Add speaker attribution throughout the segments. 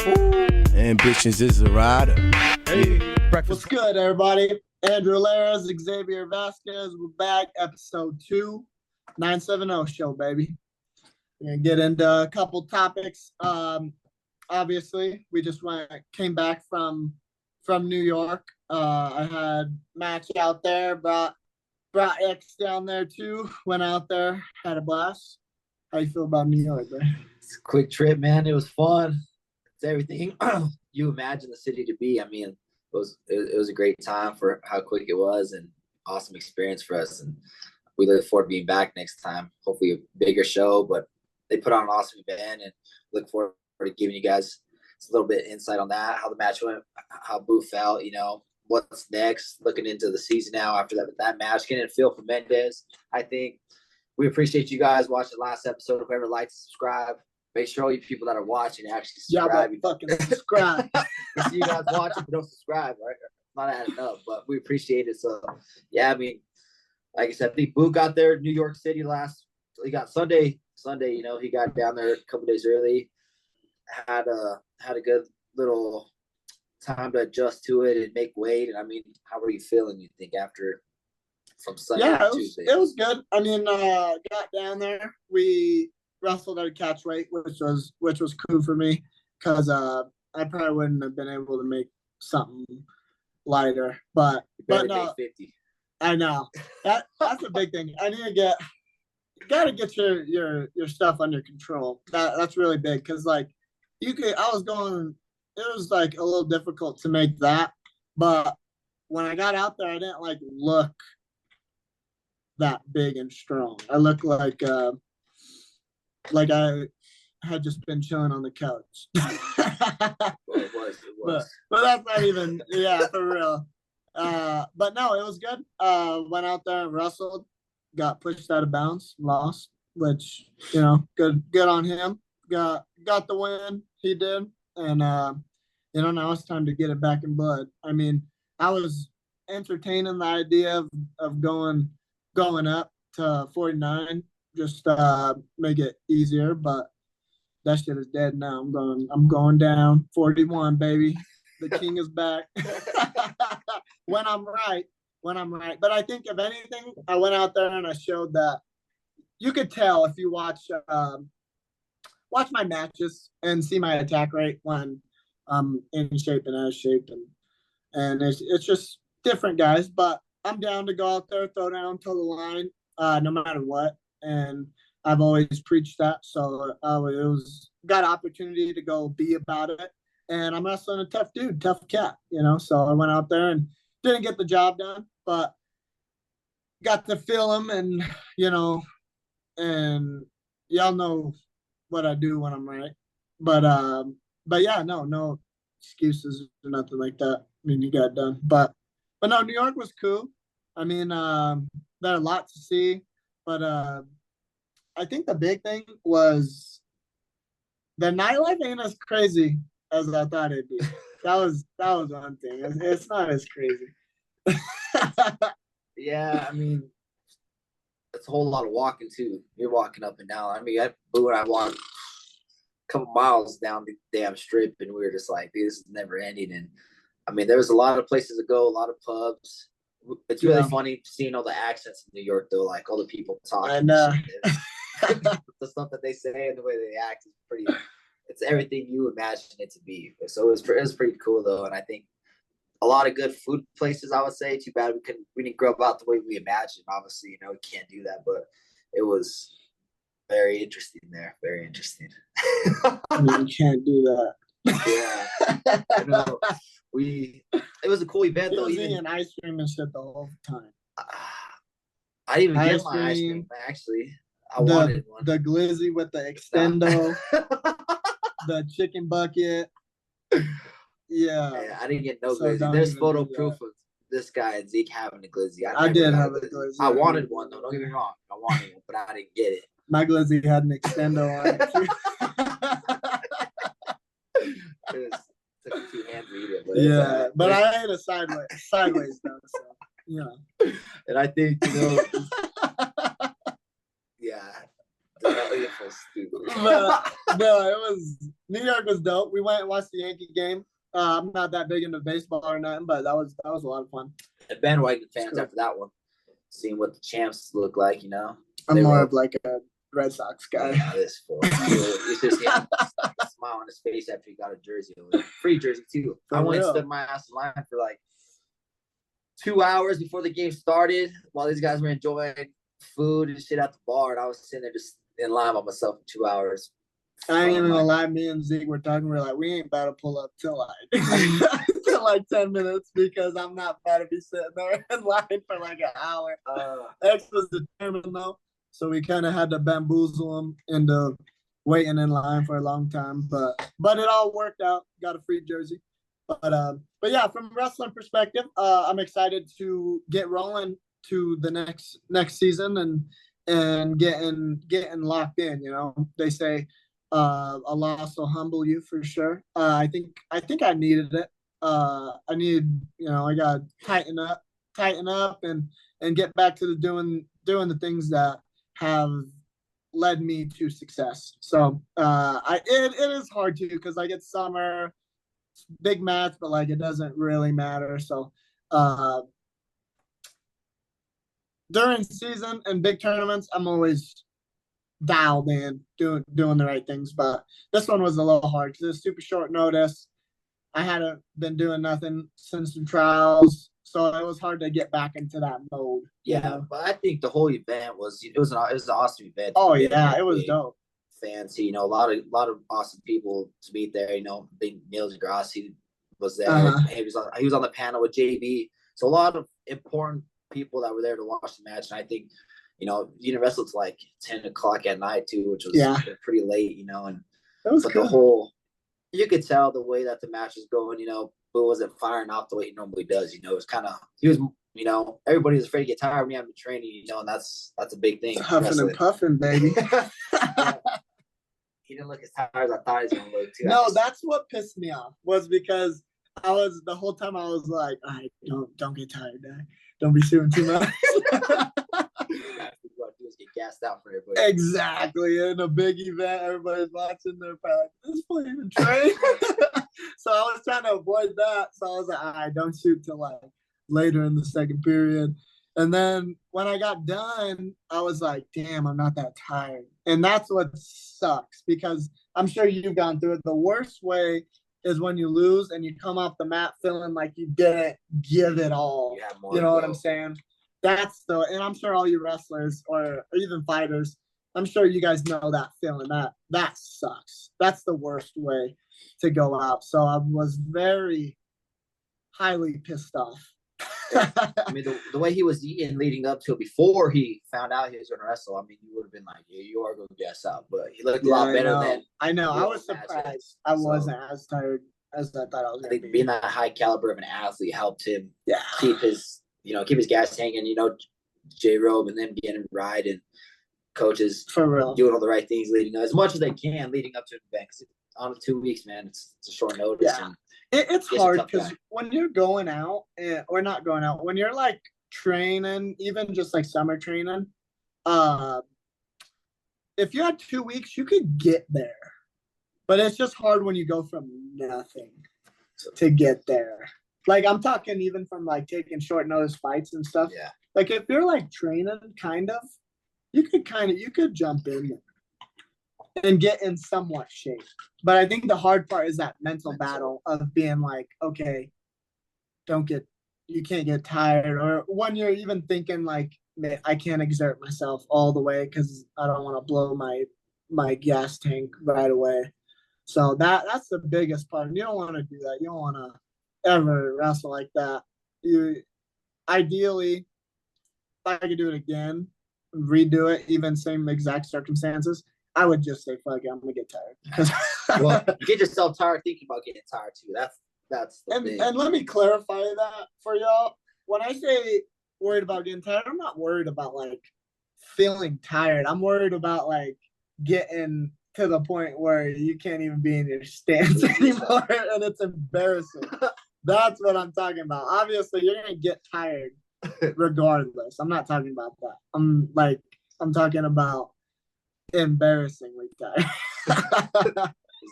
Speaker 1: Ambitions is a rider.
Speaker 2: Hey,
Speaker 3: What's good, everybody? Andrew Lares, Xavier Vasquez. We're back, episode 2, 970 show, baby. We're gonna get into a couple topics. Obviously, we just came back from New York. I had Match out there, brought X down there too. Went out there, had a blast. How you feel about New York, man?
Speaker 2: it's a quick trip, man. It was fun. It's everything you imagine the city to be. I mean, it was a great time for how quick it was, and awesome experience for us. And we look forward to being back next time. Hopefully, a bigger show. But they put on an awesome event, and look forward to giving you guys a little bit of insight on that, how the match went, how Boo felt. What's next. Looking into the season now after that match, getting a feel for Mendez. I think we appreciate you guys watching the last episode. If ever like to subscribe, make sure all you people that are watching actually subscribe.
Speaker 3: Yeah, fucking subscribe.
Speaker 2: I see you guys watching, but don't subscribe, right? Not adding up, but we appreciate it. So, yeah, I mean, like I said, I think Boo got there in New York City he got Sunday, he got down there a couple days early, had a good little time to adjust to it and make weight. And I mean, how were you feeling, you think, after from Sunday to Tuesday?
Speaker 3: It was good. I mean, got down there. We wrestled at a catch weight, which was cool for me because I probably wouldn't have been able to make something lighter. But no,
Speaker 2: 50.
Speaker 3: I know that's a big thing. I need to gotta get your stuff under control. That's really big because I was going. It was like a little difficult to make that, but when I got out there, I didn't look that big and strong. I looked like I had just been chilling on the couch.
Speaker 2: Well, it was.
Speaker 3: But that's not even, for real. But no, it was good. Went out there and wrestled, got pushed out of bounds, lost, which, good on him. Got the win, he did. And, now it's time to get it back in blood. I mean, I was entertaining the idea of going up to 49, just make it easier, but that shit is dead now. I'm going down 41, baby. The king is back. when I'm right. But I think if anything, I went out there and I showed that you could tell if you watch my matches and see my attack rate when I'm in shape and out of shape, and it's just different, guys. But I'm down to go out there, throw down, toe the line, no matter what. And I've always preached that. So it was got opportunity to go be about it. And I'm wrestling a tough dude, tough cat, So I went out there and didn't get the job done, but got to feel him, and and y'all know what I do when I'm right. But yeah, no excuses or nothing like that. I mean, you got it done. But no, New York was cool. I mean, there are a lot to see, but I think the big thing was the nightlife ain't as crazy as I thought it'd be. That was one thing. It's not as crazy.
Speaker 2: Yeah, I mean, it's a whole lot of walking too. You're walking up and down. I mean, Boo and I walked a couple miles down the damn strip, and we were just like, this is never ending. And I mean, there was a lot of places to go, a lot of pubs. It's really funny seeing all the accents in New York, though, like all the people talking.
Speaker 3: I know.
Speaker 2: The stuff that they say and the way they act is it's everything you imagine it to be. So it was pretty cool, though. And I think a lot of good food places, I would say. Too bad we didn't grow up out the way we imagined. Obviously, we can't do that, but it was very interesting there. Very interesting.
Speaker 3: I mean, you can't do that.
Speaker 2: Yeah. I know. It was a cool event, though.
Speaker 3: He was eating ice cream and shit the whole time.
Speaker 2: I didn't even get my ice cream, actually. I wanted one.
Speaker 3: The glizzy with the extendo, the chicken bucket. Yeah.
Speaker 2: I didn't get no glizzy. There's photo proof of this guy and Zeke having a glizzy.
Speaker 3: I did have a glizzy.
Speaker 2: I wanted one, though. Don't get me wrong. I wanted one, but I didn't get it.
Speaker 3: My glizzy had an extendo on it, too.
Speaker 2: Took me 2 hands to eat it.
Speaker 3: But but I ate it sideways though. So
Speaker 2: And I think yeah, that was stupid.
Speaker 3: No, New York was dope. We went and watched the Yankee game. I'm not that big into baseball or nothing, but that was a lot of fun.
Speaker 2: The bandwagon fans after that one, seeing what the champs look like, you know.
Speaker 3: I'm more of like a Red Sox guy.
Speaker 2: Yeah, this fool. It's just a smile on his face after he got a jersey. Free jersey too. I went and stood my ass in line for like 2 hours before the game started while these guys were enjoying food and shit at the bar, and I was sitting there just in line by myself for 2 hours.
Speaker 3: I ain't even gonna lie, me and Zeke were talking, we're like, we ain't about to pull up till like 10 minutes because I'm not about to be sitting there in line for like an hour. X was determined though, so we kind of had to bamboozle him into waiting in line for a long time, but it all worked out. Got a free jersey. But yeah, from a wrestling perspective, I'm excited to get rolling to the next season and getting locked in. You know, they say a loss will humble you for sure. I think I needed it. I got to tighten up and get back to doing the things that have led me to success. So it is hard too because like it's summer, big match, but like it doesn't really matter. So during season and big tournaments, I'm always dialed in, doing the right things. But this one was a little hard because it's super short notice. I hadn't been doing nothing since the trials, so it was hard to get back into that mode.
Speaker 2: Yeah, but I think the whole event was an awesome event.
Speaker 3: Oh yeah, it was dope.
Speaker 2: Fancy, you know, a lot of awesome people to meet there. You know, I think Neil deGrasse was there. He was on the panel with JB. So a lot of important people that were there to watch the match. And I think, you know, you wrestled to like 10 o'clock at night too, which was pretty late, you know. And
Speaker 3: that was cool.
Speaker 2: You could tell the way that the match was going, you know, Boo wasn't firing off the way he normally does. You know, it was he was, you know, everybody was afraid to get tired when you have been training, you know, and that's a big thing.
Speaker 3: Huffing and puffing, baby.
Speaker 2: Yeah. He didn't look as tired as I thought he was going to look too.
Speaker 3: No, that's what pissed me off was because the whole time I was like, all right, don't get tired, Dad. Don't be shooting too much.
Speaker 2: Get gassed out for everybody.
Speaker 3: Exactly. In a big event, everybody's watching. They're probably like, this boy even train. So I was trying to avoid that. So I was like, all right, don't shoot till like later in the second period. And then when I got done, I was like, damn, I'm not that tired. And that's what sucks because I'm sure you've gone through it. The worst way is when you lose and you come off the mat feeling like you didn't give it all. You know what I'm saying? And I'm sure all you wrestlers or even fighters, I'm sure you guys know that feeling. That sucks. That's the worst way to go out. So I was very highly pissed off.
Speaker 2: I mean, the way he was eating leading up to it before he found out he was going to wrestle, I mean, you would have been like, yeah, you are going to gas out. But he looked a lot better than.
Speaker 3: I know. I was surprised. I wasn't as tired as I thought I was going to be.
Speaker 2: I think being that high caliber of an athlete helped him keep his gas hanging, you know, J-Robe and then getting ride and coaches
Speaker 3: for real
Speaker 2: doing all the right things leading as much as they can leading up to the event. Because on 2 weeks, man, it's a short notice.
Speaker 3: Yeah. It's hard because when you're going out or not going out, when you're like training, even just like summer training, if you had 2 weeks, you could get there. But it's just hard when you go from nothing to get there. Like I'm talking even from like taking short notice fights and stuff.
Speaker 2: Yeah.
Speaker 3: Like if you're like training kind of, you could jump in there and get in somewhat shape. But I think the hard part is that mental battle of being like, okay, you can't get tired. Or when you're even thinking like, man, I can't exert myself all the way because I don't want to blow my gas tank right away. So that's the biggest part. And you don't want to do that. You don't want to ever wrestle like that. Ideally, if I could do it again, redo it, even same exact circumstances, I would just say, fuck it, I'm going to get tired.
Speaker 2: Well, you get yourself tired thinking about getting tired too. That's the thing.
Speaker 3: And let me clarify that for y'all. When I say worried about getting tired, I'm not worried about like feeling tired. I'm worried about like getting to the point where you can't even be in your stance anymore and it's embarrassing. That's what I'm talking about. Obviously, you're going to get tired regardless. I'm not talking about that. I'm talking about embarrassingly tired.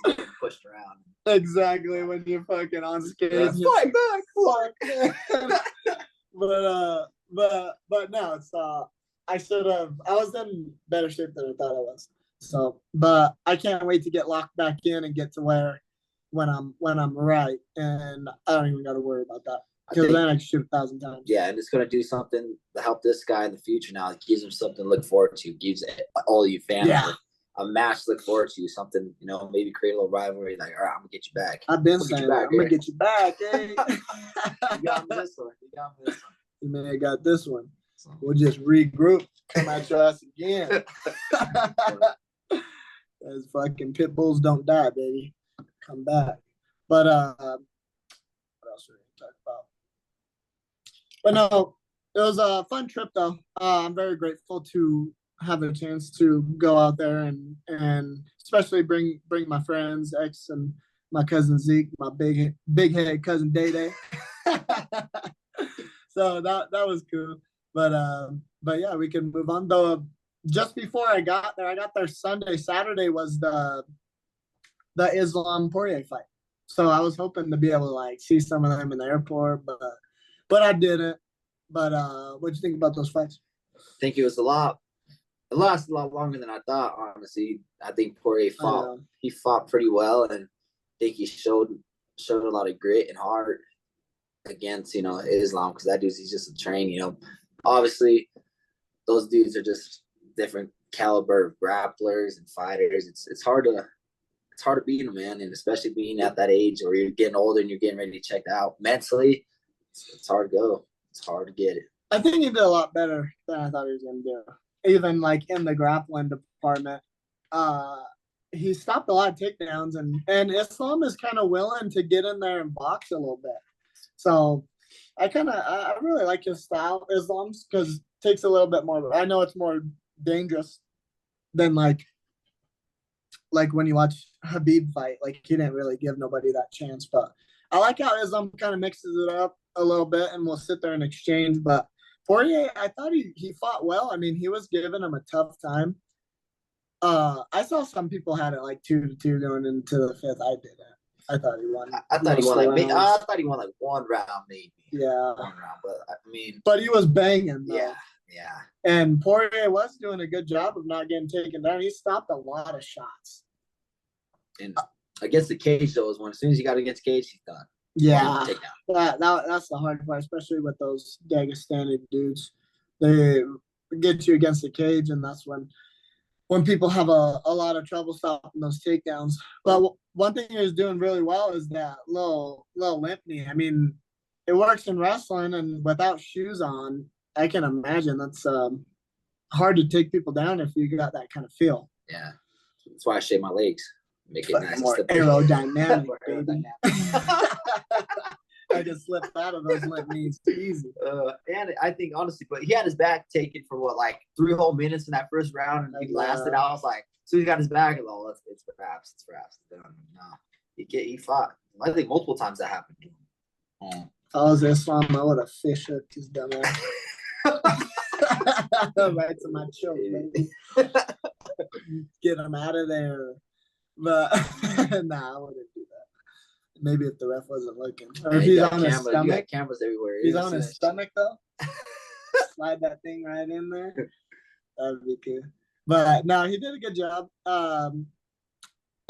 Speaker 2: getting pushed around.
Speaker 3: Exactly, when you're fucking on skates.
Speaker 2: Fight back,
Speaker 3: fuck. But no, it's I was in better shape than I thought I was. So, but I can't wait to get locked back in and get to where when I'm right, and I don't even got to worry about that because then I can shoot 1,000 times.
Speaker 2: Yeah, and it's gonna do something to help this guy in the future. Now it gives him something to look forward to. Gives all you fans a match to look forward to. Something, you know, maybe create a little rivalry. Like, all right, I'm gonna get you back.
Speaker 3: I've been saying I'm gonna get you back. Eh?
Speaker 2: You got this one. You got this one.
Speaker 3: You may have got this one. We'll just regroup. Come at your ass again. As fucking pit bulls don't die, baby. Come back. But what else are we gonna talk about? But no, it was a fun trip though. I'm very grateful to have a chance to go out there and especially bring my friends, X and my cousin Zeke, my big head cousin Day Day. So that was cool. But yeah, we can move on. Though just before I got there Sunday. Saturday was the Islam Poirier fight. So I was hoping to be able to like see some of them in the airport, but I didn't. But what'd you think about those fights?
Speaker 2: I think it was it lasted a lot longer than I thought, honestly. I think Poirier fought pretty well, and I think he showed a lot of grit and heart against, you know, Islam, because that he's just a train, you know. Obviously, those dudes are just different caliber of grapplers and fighters. It's hard to beat them, man, and especially being at that age where you're getting older and you're getting ready to check out mentally. It's hard to go. It's hard to get it.
Speaker 3: I think he did a lot better than I thought he was going to do. Even like in the grappling department, he stopped a lot of takedowns, and Islam is kind of willing to get in there and box a little bit. So I really like his style, Islam's, because it takes a little bit more. I know it's more dangerous than like when you watch Habib fight. Like, he didn't really give nobody that chance, but I like how Islam kind of mixes it up a little bit, and we'll sit there and exchange. But Poirier, I thought he fought well. I mean, he was giving him a tough time. I saw some people had it like 2-2 going into the fifth. I didn't. I thought he won.
Speaker 2: I thought he won like one round, maybe.
Speaker 3: Yeah.
Speaker 2: 1 round, but I mean.
Speaker 3: But he was banging, though.
Speaker 2: Yeah.
Speaker 3: And Poirier was doing a good job of not getting taken down. He stopped a lot of shots.
Speaker 2: And against the cage, though, as soon as he got against the cage, he's done.
Speaker 3: Yeah. That's the hard part, especially with those Dagestani dudes. They get you against the cage, and that's when people have a lot of trouble stopping those takedowns. But one thing he was doing really well is that little limp knee. I mean, it works in wrestling, and without shoes on, I can imagine that's hard to take people down if you got that kind of feel.
Speaker 2: Yeah, that's why I shave my legs, make it nice,
Speaker 3: more aerodynamic, baby. I just slipped out of those limp knees easy.
Speaker 2: And I think, honestly, but he had his back taken for like 3 whole minutes in that first round, and he lasted out. I was like, so he got his back, and it's perhaps. No, he fought. I think multiple times that happened to him.
Speaker 3: If I was Islam, I would have fish hooked his dumb ass. Right to my choke, baby. Get him out of there. But nah, I wouldn't do that. Maybe if the ref wasn't looking. Or if he's on his stomach.
Speaker 2: You got cameras everywhere.
Speaker 3: He's on his stomach, though. Slide that thing right in there. That would be cool. But no, he did a good job.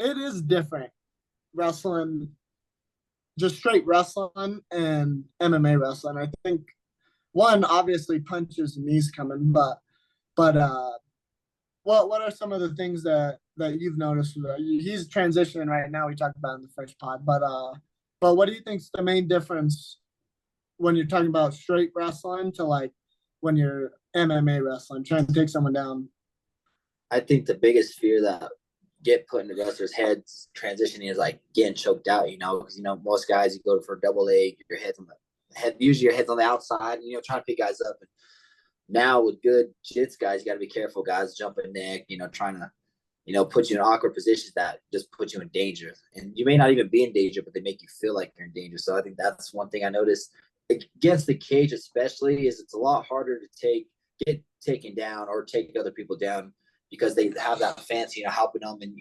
Speaker 3: It is different wrestling, just straight wrestling and MMA wrestling. I think one, obviously punches and knees coming, but what are some of the things that you've noticed? He's transitioning right now. We talked about in the first pod, but what do you think's the main difference when you're talking about straight wrestling to like when you're MMA wrestling, trying to take someone down?
Speaker 2: I think the biggest fear that get put into wrestlers' heads transitioning is like getting choked out, you know, because, you know, most guys, you go for a double leg, your head's on the head, usually your head's on the outside, and, you know, trying to pick guys up. And now with good jits guys, you got to be careful, guys jumping neck, you know, trying to, you know, put you in awkward positions that just put you in danger. And you may not even be in danger, but they make you feel like you're in danger. So I think that's one thing I noticed against the cage, especially, is it's a lot harder to get taken down or take other people down because they have that fence, helping them. And,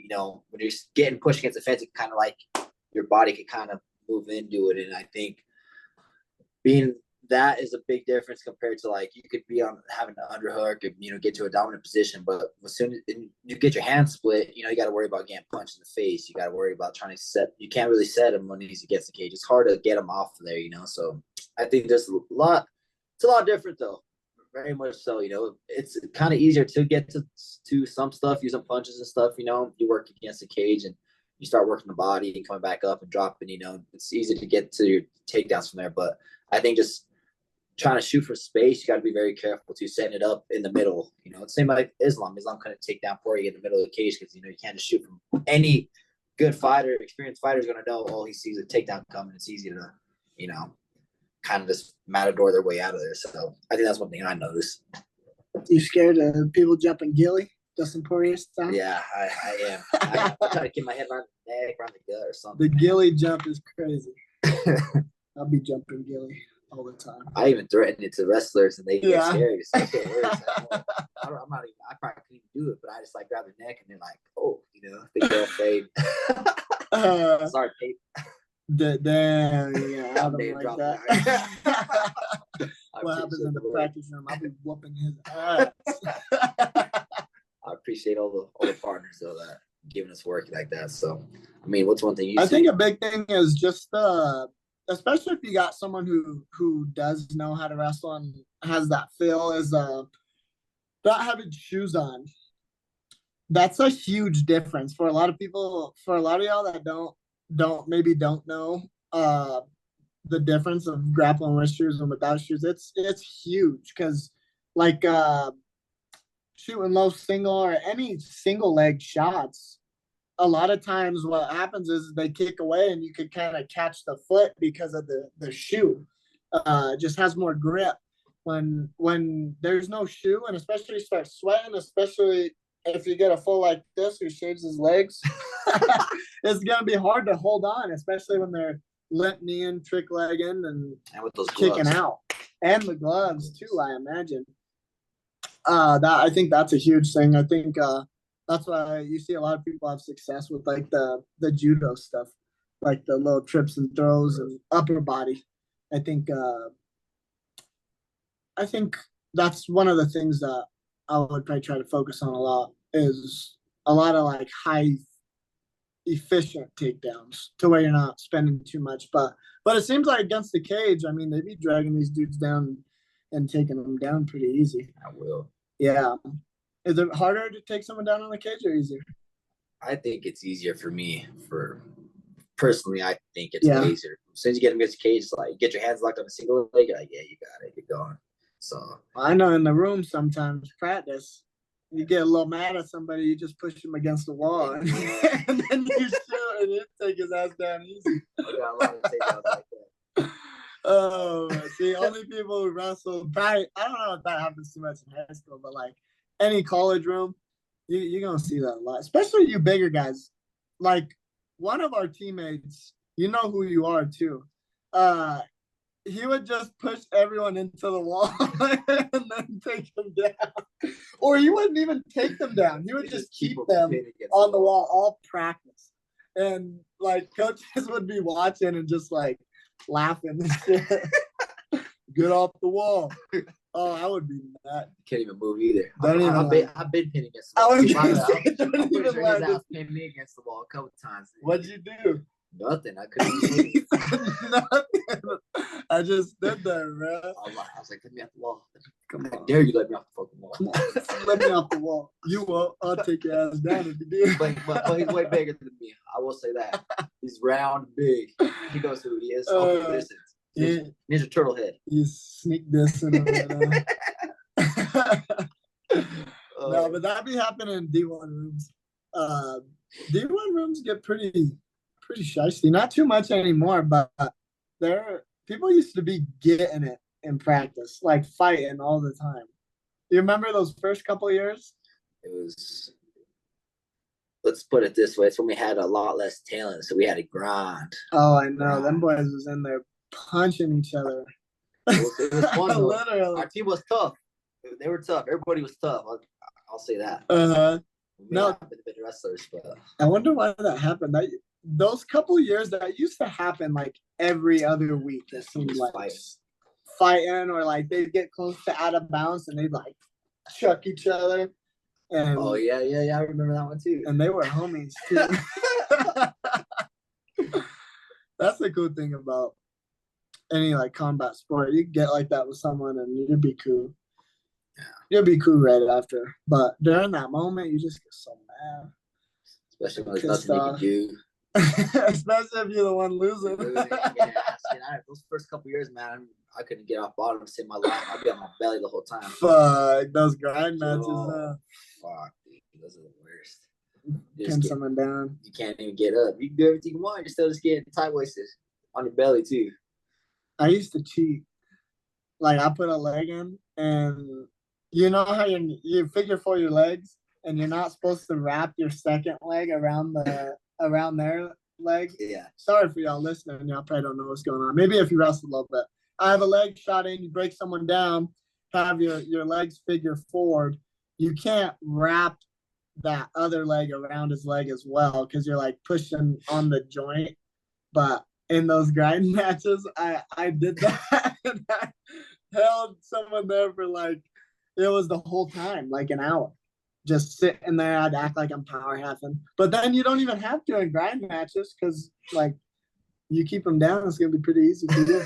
Speaker 2: when you're getting pushed against the fence, it kind of like your body can kind of move into it. And I think that is a big difference compared to like you could be on having an underhook and get to a dominant position, but as soon as you get your hand split, you got to worry about getting punched in the face. You got to worry about trying to set. You can't really set him when he's against the cage. It's hard to get him off of there, So I think there's a lot. It's a lot different though, very much so. It's kind of easier to get to some stuff, use some punches and stuff. You work against the cage and you start working the body and coming back up and dropping. It's easy to get to your takedowns from there, but I think just trying to shoot for space, you got to be very careful to setting it up in the middle. It's same like Islam. Islam kind of take down for you in the middle of the cage because you can't just shoot from any good fighter, experienced fighter is going to know. Oh, he sees a takedown coming. It's easy to, kind of just matador their way out of there. So I think that's one thing I noticed.
Speaker 3: You scared of people jumping ghillie, Dustin Poirier style?
Speaker 2: Yeah, I am. I try to keep my head around the neck, around the gut, or something.
Speaker 3: The ghillie jump is crazy. I'll be jumping ghillie all the time.
Speaker 2: I even threaten it to wrestlers and they get scared. So I get worried. I'm not even. I probably couldn't even do it, but I just like grab their neck and they're like, "Oh, they feel afraid." Sorry, Kate.
Speaker 3: Damn, yeah, I don't like that. What happens in the
Speaker 2: Lord.
Speaker 3: practice room? I'll be whooping his ass.
Speaker 2: I appreciate all the partners though that giving us work like that. So, I mean, what's one thing you?
Speaker 3: I think a big thing is just especially if you got someone who does know how to wrestle and has that feel, is not having shoes on. That's a huge difference for a lot of people. For a lot of y'all that don't know the difference of grappling with shoes and without shoes. It's huge because like shooting low single or any single leg shots, a lot of times what happens is they kick away and you could kind of catch the foot because of the shoe. Just has more grip when there's no shoe, and especially you start sweating, especially if you get a full like this who shaves his legs, it's gonna be hard to hold on, especially when they're limp kneeing, trick legging, and
Speaker 2: with those
Speaker 3: kicking
Speaker 2: gloves.
Speaker 3: out, and the gloves too. I imagine. I think that's a huge thing. I think that's why you see a lot of people have success with like the judo stuff, like the little trips and throws and upper body. I think that's one of the things that I would probably try to focus on a lot, is a lot of like high efficient takedowns to where you're not spending too much. But it seems like against the cage, I mean, they be dragging these dudes down and taking them down pretty easy.
Speaker 2: I will.
Speaker 3: Yeah. Is it harder to take someone down on the cage or easier?
Speaker 2: I think it's easier for me. Personally, I think it's easier. As soon as you get them against the cage, it's like get your hands locked on a single leg, you're like, yeah, you got it, you're going. So
Speaker 3: I know in the room sometimes practice, you get a little mad at somebody, you just push him against the wall, and then you shoot and you take his ass down easy.
Speaker 2: I got a lot of takedowns like that.
Speaker 3: Oh, see, only people who wrestle, probably, I don't know if that happens too much in high school, but like any college room, you're gonna see that a lot, especially you bigger guys. Like one of our teammates, you know who you are too. He would just push everyone into the wall and then take them down. Or he wouldn't even take them down. He would just keep them on the wall all practice. And like coaches would be watching and just like laughing and shit. Get off the wall. Oh, I would be mad.
Speaker 2: Can't even move either.
Speaker 3: I've
Speaker 2: been pinning against the wall.
Speaker 3: Don't even let
Speaker 2: his ass pinned me against the wall a couple times.
Speaker 3: What'd you do?
Speaker 2: Nothing. I couldn't.
Speaker 3: Nothing. I just stood there, bro.
Speaker 2: I was like, let me off the wall.
Speaker 3: Come on.
Speaker 2: I dare you let me off the fucking wall.
Speaker 3: Come on. Let me off the wall. You won't. I'll take your ass down if you do.
Speaker 2: But he's way bigger than me. I will say that. He's round, big. He knows who he is. Ninja Turtle head.
Speaker 3: He's sneak dissing over there. No, but that be happening in D1 rooms. D1 rooms get pretty shiesty. Not too much anymore, but people used to be getting it in practice, like fighting all the time. You remember those first couple of years?
Speaker 2: It was, let's put it this way, it's when we had a lot less talent, so we had to grind.
Speaker 3: Oh, I know. Them boys was in there punching each other.
Speaker 2: It was fun, though.
Speaker 3: Literally.
Speaker 2: Our team was tough. They were tough. Everybody was tough. I'll say that. We may
Speaker 3: No,
Speaker 2: not have been wrestlers, but
Speaker 3: I wonder why that happened. Those couple years that used to happen like every other week. It seemed like fighting, or like they'd get close to out of bounds and they'd like chuck each other. And
Speaker 2: oh yeah, I remember that one too.
Speaker 3: And they were homies too. That's the cool thing about any like combat sport. You get like that with someone and you'd be cool.
Speaker 2: Yeah.
Speaker 3: You'll be cool right after. But during that moment, you just get so mad.
Speaker 2: Especially when there's nothing you can do.
Speaker 3: Especially if you're the one losing.
Speaker 2: Those first couple years, man, I couldn't get off bottom to save my life. I'd be on my belly the whole time.
Speaker 3: Fuck, those grind matches.
Speaker 2: Fuck, dude, those are the worst.
Speaker 3: Pin someone down.
Speaker 2: You can't even get up. You can do everything you want. You're still just getting tight-waisted on your belly, too.
Speaker 3: I used to cheat. Like, I put a leg in, and you know how you figure for your legs, and you're not supposed to wrap your second leg around their leg.
Speaker 2: Yeah.
Speaker 3: Sorry for y'all listening. Y'all probably don't know what's going on. Maybe if you wrestle a little bit. I have a leg shot in. You break someone down. Have your legs figure forward. You can't wrap that other leg around his leg as well because you're like pushing on the joint. But in those grind matches, I did that. And I held someone there for like, it was the whole time, like an hour. Just sitting there, I'd act like I'm power halfing. But then you don't even have to in grind matches because like you keep them down, it's gonna be pretty easy to do.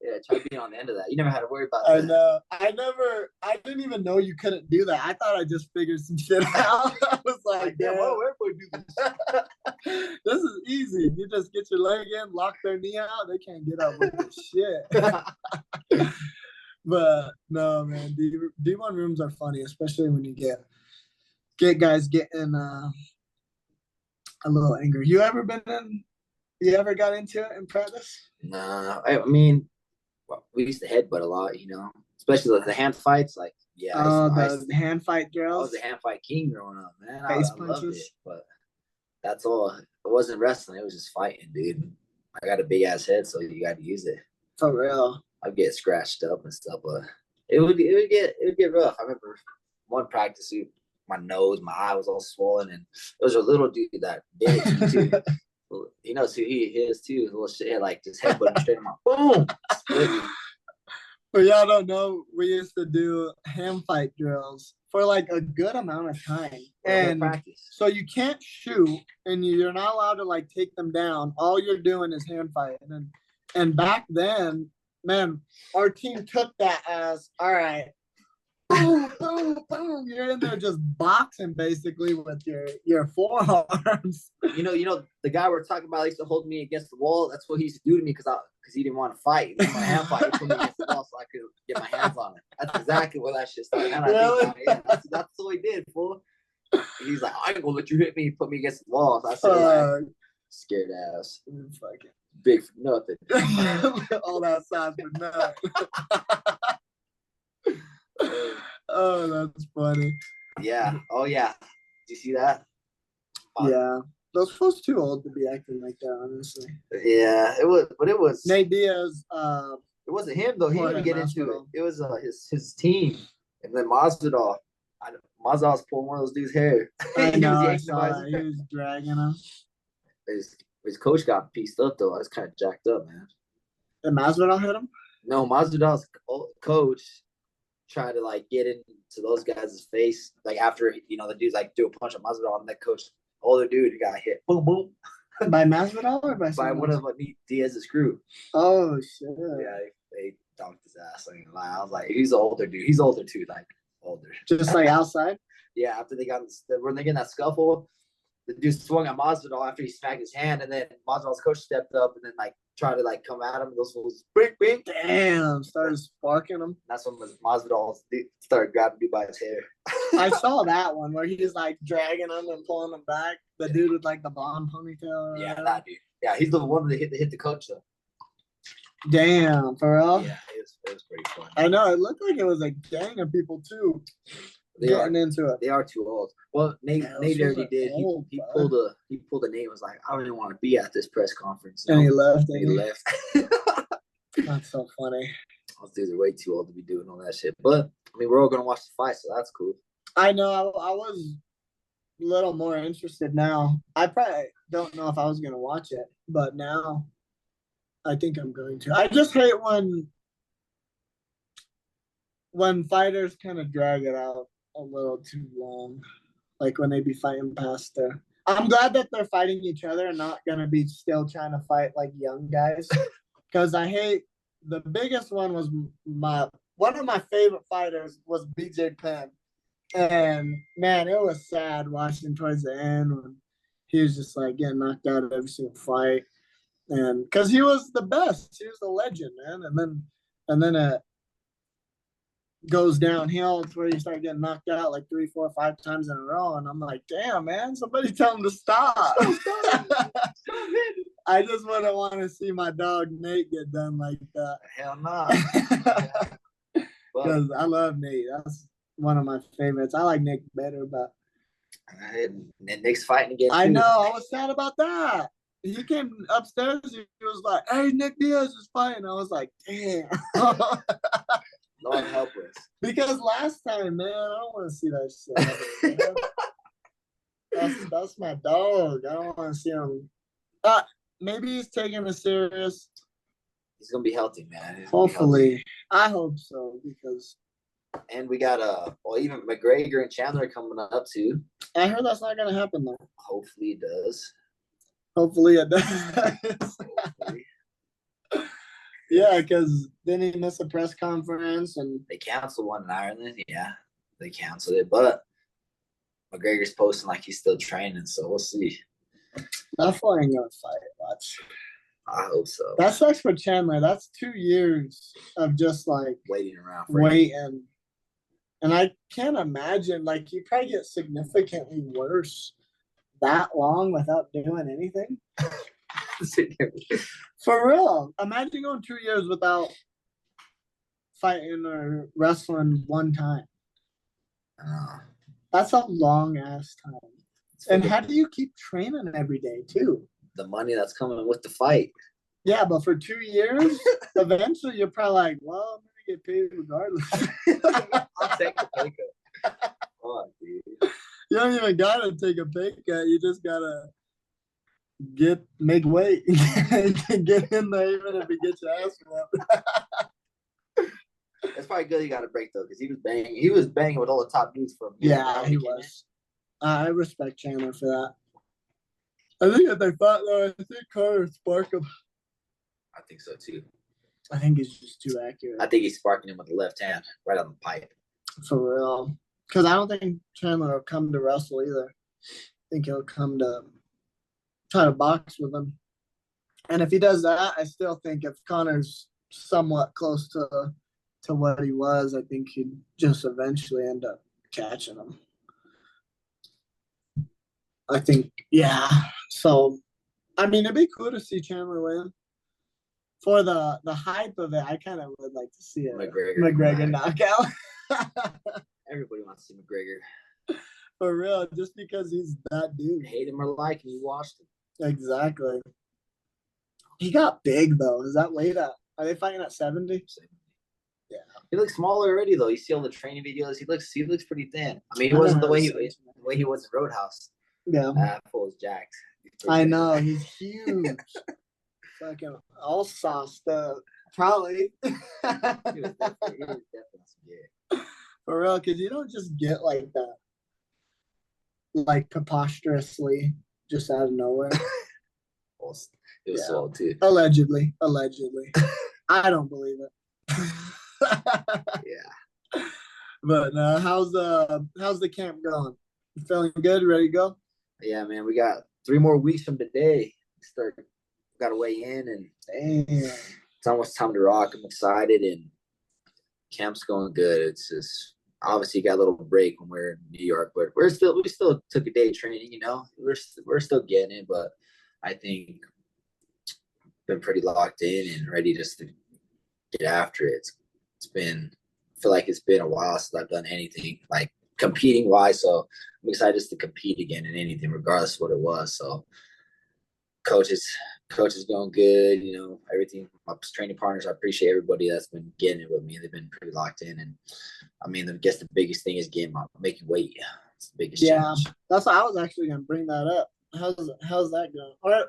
Speaker 2: Yeah, try being on the end of that. You never had to worry about that.
Speaker 3: I know. I didn't even know you couldn't do that. I thought I just figured some shit out. I was like, damn, why do everybody do this? This is easy. You just get your leg in, lock their knee out, they can't get up with this shit. But no, man, D1 rooms are funny, especially when you get guys getting a little angry. You ever got into it in practice?
Speaker 2: Nah, I mean, we used to headbutt a lot, especially the hand fights. Like, yeah.
Speaker 3: The hand fight drills.
Speaker 2: I was the hand fight king growing up, man. I loved it, but that's all. It wasn't wrestling. It was just fighting, dude. I got a big ass head, so you got to use it.
Speaker 3: For real.
Speaker 2: I'd get scratched up and stuff, but it would get rough. I remember one practice, my nose, my eye was all swollen, and there was a little dude that did it too. He knows who he is too. A little shit, like just headbutting straight in my boom.
Speaker 3: For y'all don't know, we used to do hand fight drills for like a good amount of time, and so you can't shoot, and you're not allowed to like take them down. All you're doing is hand fighting, and back then. Man, our team took that as, all right, boom, boom, boom. You're in there just boxing basically with your forearms.
Speaker 2: You know, the guy we're talking about used to hold me against the wall. That's what he used to do to me because he didn't want to fight. He didn't want to hand fight. He put me against the wall so I could get my hands on it. That's exactly what that shit started. Really? That's what he did, fool. He's like, I ain't gonna let you hit me. He put me against the wall. So I said, like, scared ass.
Speaker 3: Fuck it.
Speaker 2: Big for nothing.
Speaker 3: All that size for nothing. Oh, that's funny.
Speaker 2: Yeah. Oh, yeah. Did you see that?
Speaker 3: Yeah. Those folks too old to be acting like that, honestly.
Speaker 2: Yeah, it was. But it was.
Speaker 3: Nate Diaz.
Speaker 2: It wasn't him though. He didn't get into it. It was his team, and then Masvidal. Masvidal was pulling one of those dudes' hair.
Speaker 3: I know. I saw that. He was dragging him.
Speaker 2: His coach got pieced up though. I was kind of jacked up, man.
Speaker 3: Did Masvidal hit him?
Speaker 2: No, Masvidal's coach tried to like get into those guys' face. Like after the dudes like do a punch on Masvidal, and that coach, older dude, got hit. Boom, boom.
Speaker 3: By Masvidal or by
Speaker 2: one of Diaz's crew?
Speaker 3: Oh shit!
Speaker 2: Yeah, they dunked his ass. I ain't gonna lie. I was like, he's an older dude. He's older too, like older.
Speaker 3: Just like outside.
Speaker 2: Yeah, after they when they get in that scuffle. The dude swung at Masvidal after he smacked his hand, and then Masvidal's coach stepped up and then like tried to like come at him. Those fools, bing.
Speaker 3: Damn, started sparking him.
Speaker 2: That's when Masvidal started grabbing me by his hair.
Speaker 3: I saw that one where he's like dragging him and pulling him back. The dude with like the blonde ponytail.
Speaker 2: Yeah, that dude. Yeah, he's the one that hit the coach though.
Speaker 3: Damn, for real?
Speaker 2: Yeah, it was pretty fun.
Speaker 3: I know. It looked like it was a gang of people too. Getting into it.
Speaker 2: They are too old. Well, Nate already did. He pulled a name. Was like, I don't even want to be at this press conference.
Speaker 3: And he left.
Speaker 2: He left.
Speaker 3: That's so funny.
Speaker 2: Those dudes are way too old to be doing all that shit. But I mean, we're all gonna watch the fight, so that's cool.
Speaker 3: I know I was a little more interested now. I probably don't know if I was gonna watch it, but now I think I'm going to. I just hate when fighters kind of drag it out a little too long, like when they be fighting past their. I'm glad that they're fighting each other and not gonna be still trying to fight like young guys, because I hate the biggest one was my one of my favorite fighters was BJ Penn, and man, it was sad watching towards the end when he was just like getting knocked out of every single fight, and because he was the best, he was the legend, man, and then it goes downhill to where you start getting knocked out like 3, 4, 5 times in a row. And I'm like, damn, man, somebody tell him to stop. I just wouldn't want to see my dog Nate get done like that.
Speaker 2: Hell no.
Speaker 3: Because I love Nate. That's one of my favorites. I like Nick better, but
Speaker 2: Nick's fighting again.
Speaker 3: I know. I was sad about that. He came upstairs. He was like, "Hey, Nick Diaz is fighting." I was like, "Damn."
Speaker 2: Lord help us.
Speaker 3: Because last time, man, I don't want to see that shit. That's my dog. I don't want to see him. Maybe he's taking it serious.
Speaker 2: He's gonna be healthy, man.
Speaker 3: Hopefully, I hope so. Because
Speaker 2: and we got even McGregor and Chandler coming up too.
Speaker 3: I heard that's not gonna happen though.
Speaker 2: Hopefully it does.
Speaker 3: Hopefully it does. Hopefully. Yeah, because then he missed a press conference and
Speaker 2: they canceled one in Ireland. Yeah, they canceled it, but McGregor's posting like he's still training, so we'll see.
Speaker 3: That fight ain't gonna fight. Watch.
Speaker 2: I hope so.
Speaker 3: That sucks for Chandler. That's 2 years of just like
Speaker 2: waiting around,
Speaker 3: waiting. And I can't imagine, like, you probably get significantly worse that long without doing anything. For real. Imagine going 2 years without fighting or wrestling one time. That's a long ass time. And how do you keep training every day too?
Speaker 2: The money that's coming with the fight.
Speaker 3: Yeah, but for 2 years, eventually you're probably like, well, I'm gonna get paid regardless.
Speaker 2: I'll take the pay cut. Oh, dude.
Speaker 3: You don't even gotta take a pay cut. You just gotta make weight. Get in there even if you get your ass whooped.
Speaker 2: It's probably good he got a break though, because he was banging. He was banging with all the top dudes from.
Speaker 3: Yeah, he was. I respect Chandler for that. I think if they fought though, I think Conor would spark him.
Speaker 2: I think so too.
Speaker 3: I think he's just too accurate.
Speaker 2: I think he's sparking him with the left hand, right on the pipe.
Speaker 3: For real. Because I don't think Chandler will come to wrestle either. I think he'll come to try to box with him. And if he does that, I still think if Conor's somewhat close to what he was, I think he'd just eventually end up catching him. I think, yeah. So, I mean, it'd be cool to see Chandler win. For the hype of it, I kind of would like to see it. McGregor knockout.
Speaker 2: Everybody wants to see McGregor.
Speaker 3: For real, just because he's that dude.
Speaker 2: Hate him or like him, you watched him.
Speaker 3: Exactly. He got big though. Is that weight at? Are they fighting at 70? Yeah.
Speaker 2: He looks smaller already though. You see all the training videos. He looks pretty thin. I mean, he wasn't the way he was in Roadhouse.
Speaker 3: Yeah.
Speaker 2: Full was jacked.
Speaker 3: I know, he's huge. Fucking all sauced up. Probably.
Speaker 2: He was definitely
Speaker 3: For real, because you don't just get like that. Like preposterously, just out of nowhere.
Speaker 2: It was swole too.
Speaker 3: Allegedly. I don't believe it.
Speaker 2: Yeah.
Speaker 3: But how's the camp going? You feeling good? Ready to go?
Speaker 2: Yeah, man. We got 3 more weeks from today. Got to weigh in, and it's almost time to rock. I'm excited, and camp's going good. It's just obviously got a little break when we're in New York, but we still took a day training. You know, we're still getting it, but I think been pretty locked in and ready just to get after it. It's been, I feel like it's been a while since I've done anything like competing wise, so I'm excited just to compete again in anything, regardless of what it was. So coach has Coach is going good. Everything. My training partners, I appreciate everybody that's been getting it with me. They've been pretty locked in. And I mean, I guess the biggest thing is making weight. It's the biggest challenge.
Speaker 3: That's what I was actually going to bring that up. How's that going? All right,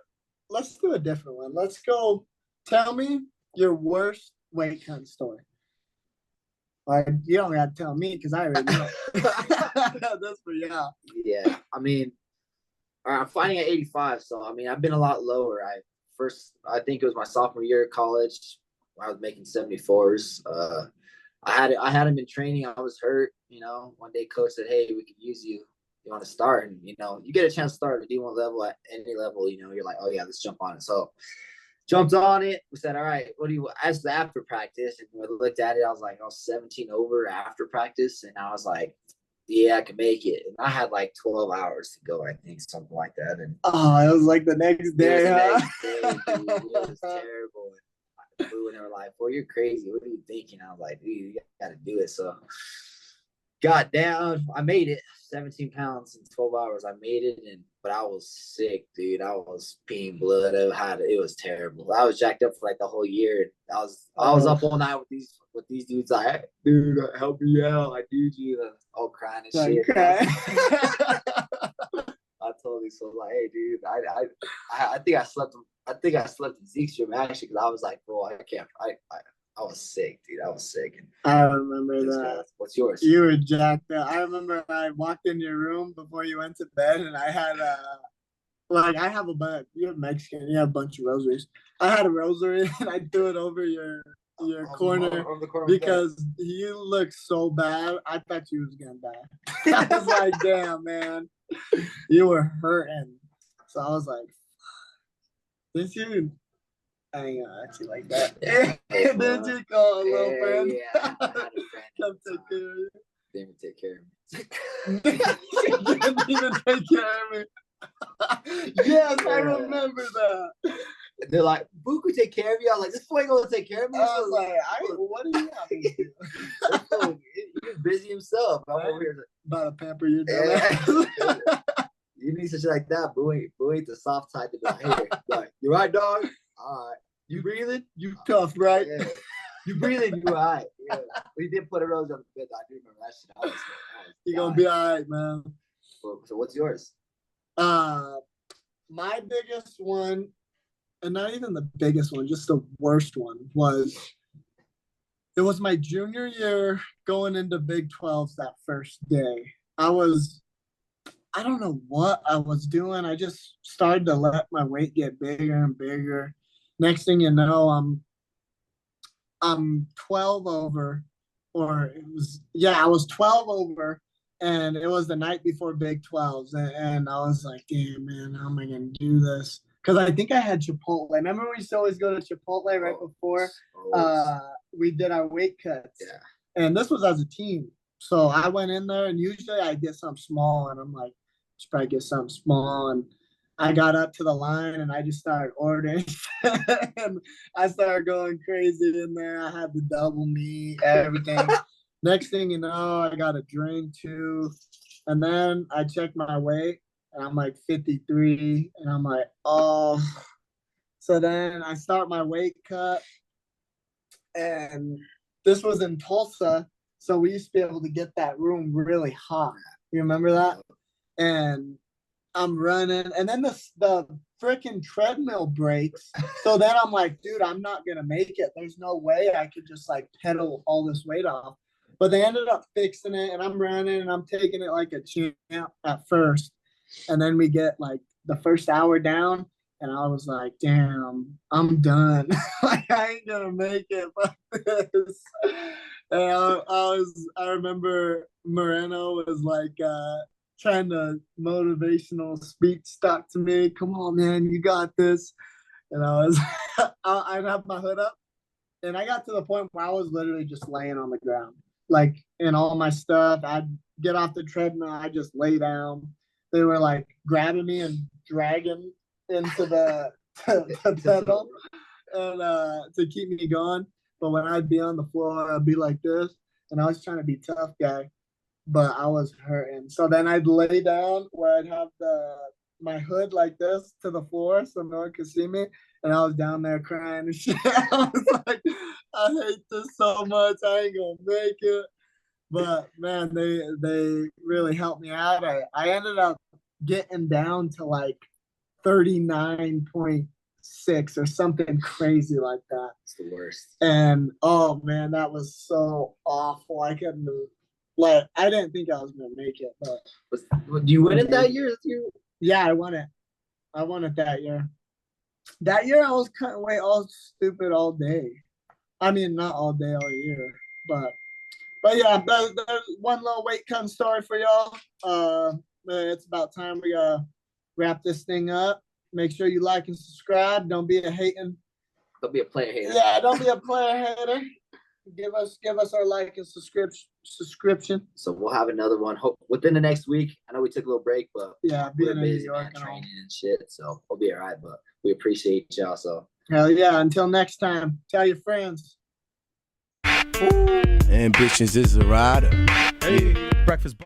Speaker 3: let's do a different one. Let's go. Tell me your worst weight cut story. All right, you don't got to tell me because I already know. That's for y'all.
Speaker 2: Yeah, I mean, I'm fighting at 85, so I mean, I've been a lot lower. I think it was my sophomore year of college. I was making 74s. I hadn't been training. I was hurt. One day coach said, "Hey, we could use you. You want to start?" And you get a chance to start at the D1 level at any level. You're like, "Oh yeah, let's jump on it." So jumped on it. We said, "All right, what do you?" As the after practice, and we looked at it. I was 17 over after practice, and I was like, "Yeah, I can make it." And I had like 12 hours to go, I think, something like that. And
Speaker 3: it was like the next day.
Speaker 2: It was terrible. And they were like, "Well, you're crazy. What are you thinking?" I was like, "Dude, you got to do it." So got down. I made it. 17 pounds in 12 hours. I made it, but I was sick, dude. I was peeing blood. It was terrible. I was jacked up for like the whole year. I was up all night with these dudes. Like, "Dude, help me out. I need you." All crying and shit.
Speaker 3: Okay.
Speaker 2: I told him, so like, "Hey, dude, I think I slept. I think I slept in Zeke's room actually because I was like, bro, I can't. I was sick, dude. I was sick."
Speaker 3: I remember that.
Speaker 2: What's yours?
Speaker 3: You were jacked up. I remember I walked in your room before you went to bed, and I had I have a bunch. You're Mexican. You have a bunch of rosaries. I had a rosary, and I threw it over your corner because you looked so bad. I thought you was gonna die. I was like, "Damn, man, you were hurting." So I was like, "Did you?" I ain't gonna actually like that. Did you call a little friend?
Speaker 2: Yeah, I had a friend.
Speaker 3: Come take care of you.
Speaker 2: Didn't even take care of me.
Speaker 3: Didn't even take care of me. Yes, I remember that.
Speaker 2: They're like, "Boo could take care of you." I was like, "This boy ain't gonna take care of me."
Speaker 3: I was like, what do you have to do?
Speaker 2: He's busy himself. I'm over here
Speaker 3: about to pamper your dumbass.
Speaker 2: You need some shit like that. Boo ain't the soft type to be like, "Hey, like, you right, dog? All right. You breathing?
Speaker 3: You tough, right?"
Speaker 2: Yeah. You breathing? You all right? Yeah. We did put a rose on the bed. I do remember that shit.
Speaker 3: You're gonna be all right, man.
Speaker 2: So what's yours?
Speaker 3: My biggest one, and not even the biggest one, just the worst one it was my junior year going into Big 12s that first day. I don't know what I was doing. I just started to let my weight get bigger and bigger. Next thing you know, I'm 12 over, or I was 12 over, and it was the night before Big 12s, and I was like, "Damn, man, how am I gonna do this?" Because I think I had Chipotle. Remember we used to always go to Chipotle right before we did our weight cuts.
Speaker 2: Yeah.
Speaker 3: And this was as a team. So I went in there, and usually I get something small, and I'm like, "Should probably get something small." And I got up to the line, and I just started ordering. And I started going crazy in there. I had the double meat, everything. Next thing you know, I got a drink too. And then I checked my weight, and I'm like 53. And I'm like, oh. So then I start my weight cut. And this was in Tulsa. So we used to be able to get that room really hot. You remember that? And I'm running, and then the freaking treadmill breaks. So then I'm like, dude, I'm not gonna make it. There's no way I could just like pedal all this weight off. But they ended up fixing it, and I'm running, and I'm taking it like a champ at first. And then we get like the first hour down, and I was like, damn, I'm done. Like, I ain't gonna make it. This. And I remember Moreno was like, trying to motivational speech talk to me. "Come on, man, you got this." And I'd have my hood up, and I got to the point where I was literally just laying on the ground, like in all my stuff. I'd get off the treadmill, I just lay down. They were like grabbing me and dragging into the pedal, and to keep me going. But when I'd be on the floor, I'd be like this, and I was trying to be tough guy, but I was hurting. So then I'd lay down where I'd have my hood like this to the floor so no one could see me. And I was down there crying and shit. I was like, I hate this so much. I ain't gonna make it. But man, they really helped me out. I ended up getting down to like 39.6 or something crazy like that.
Speaker 2: It's the worst.
Speaker 3: And oh man, that was so awful. I couldn't like I didn't think I was gonna make it, but
Speaker 2: Do you win it that year?
Speaker 3: Yeah, I won it. I won it that year. That year I was cutting weight all stupid all day. I mean, not all day, all year, but yeah, there's one little weight cutting story for y'all. It's about time we gotta wrap this thing up. Make sure you like and subscribe. Don't be a hating.
Speaker 2: Don't be a player hater.
Speaker 3: Yeah, don't be a player hater. Give us our like and subscription.
Speaker 2: So we'll have another one within the next week. I know we took a little break, but
Speaker 3: yeah,
Speaker 2: we're busy, man, training and shit. So we'll be all right. But we appreciate y'all. So
Speaker 3: hell yeah! Until next time, tell your friends.
Speaker 1: Ambitions is a rider. Hey, breakfast.